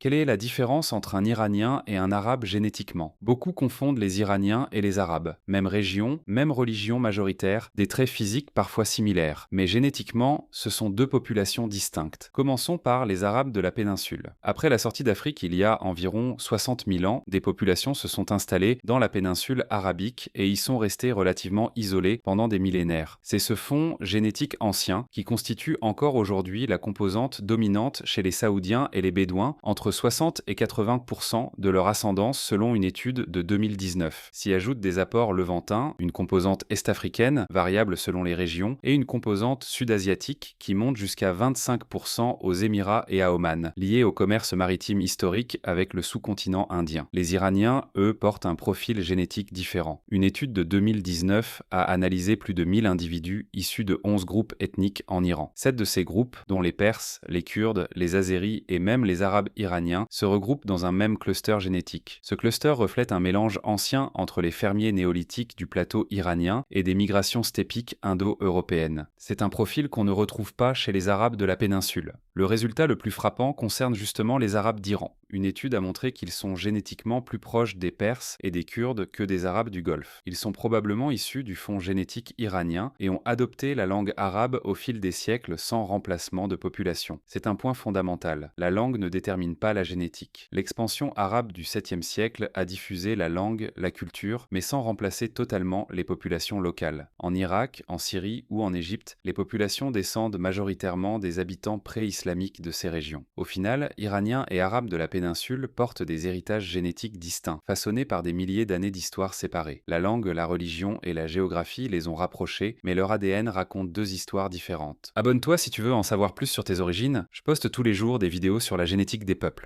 Quelle est la différence entre un Iranien et un Arabe génétiquement? Beaucoup confondent les Iraniens et les Arabes. Même région, même religion majoritaire, des traits physiques parfois similaires. Mais génétiquement, ce sont deux populations distinctes. Commençons par les Arabes de la péninsule. Après la sortie d'Afrique il y a environ 60 000 ans, des populations se sont installées dans la péninsule arabique et y sont restées relativement isolées pendant des millénaires. C'est ce fond génétique ancien qui constitue encore aujourd'hui la composante dominante chez les Saoudiens et les Bédouins, entre 60 et 80% de leur ascendance selon une étude de 2019. S'y ajoutent des apports levantins, une composante est-africaine, variable selon les régions, et une composante sud-asiatique qui monte jusqu'à 25% aux Émirats et à Oman, liée au commerce maritime historique avec le sous-continent indien. Les Iraniens, eux, portent un profil génétique différent. Une étude de 2019 a analysé plus de 1000 individus issus de 11 groupes ethniques en Iran. 7 de ces groupes, dont les Perses, les Kurdes, les Azéris et même les Arabes iraniens, se regroupent dans un même cluster génétique. Ce cluster reflète un mélange ancien entre les fermiers néolithiques du plateau iranien et des migrations steppiques indo-européennes. C'est un profil qu'on ne retrouve pas chez les Arabes de la péninsule. Le résultat le plus frappant concerne justement les Arabes d'Iran. Une étude a montré qu'ils sont génétiquement plus proches des Perses et des Kurdes que des Arabes du Golfe. Ils sont probablement issus du fond génétique iranien et ont adopté la langue arabe au fil des siècles sans remplacement de population. C'est un point fondamental. La langue ne détermine pas la génétique. L'expansion arabe du 7e siècle a diffusé la langue, la culture, mais sans remplacer totalement les populations locales. En Irak, en Syrie ou en Égypte, les populations descendent majoritairement des habitants pré-islamiques de ces régions. Au final, Iraniens et Arabes de la péninsule portent des héritages génétiques distincts, façonnés par des milliers d'années d'histoire séparées. La langue, la religion et la géographie les ont rapprochés, mais leur ADN raconte deux histoires différentes. Abonne-toi si tu veux en savoir plus sur tes origines, je poste tous les jours des vidéos sur la génétique des peuples.